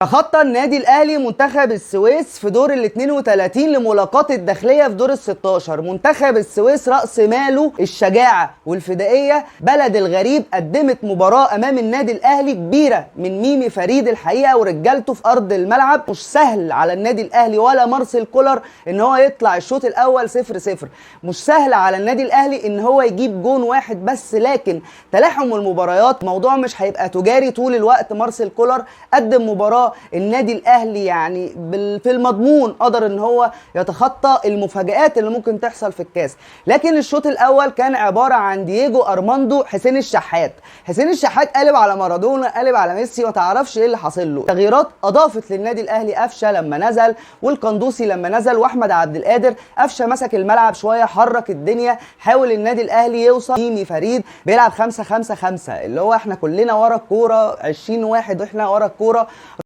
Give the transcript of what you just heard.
تخطى النادي الاهلي منتخب السويس في دور ال 32 لملاقاة الداخليه في دور ال 16. منتخب السويس راس ماله الشجاعه والفدائيه، بلد الغريب قدمت مباراه امام النادي الاهلي كبيره من ميمي فريد الحقيقه ورجالته في ارض الملعب. مش سهل على النادي الاهلي ولا مارسيل كولر ان هو يطلع الشوط الاول 0-0، مش سهل على النادي الاهلي ان هو يجيب جون واحد بس، لكن تلاحم المباريات موضوع مش هيبقى تجاري طول الوقت. مارسيل كولر قدم مباراه النادي الاهلي يعني في المضمون قدر ان هو يتخطى المفاجآت اللي ممكن تحصل في الكاس. لكن الشوط الاول كان عباره عن دييجو ارماندو حسين الشحات. حسين الشحات قلب على مارادونا، قلب على ميسي، ما تعرفش ايه اللي حاصل له. تغييرات اضافت للنادي الاهلي قفشه لما نزل، والقندوسي لما نزل، واحمد عبد القادر. قفشه مسك الملعب شويه، حرك الدنيا، حاول النادي الاهلي يوصل. ميمي فريد بيلعب 5-5-5 اللي هو احنا كلنا ورا الكوره، 20 واحد واحنا ورا الكوره.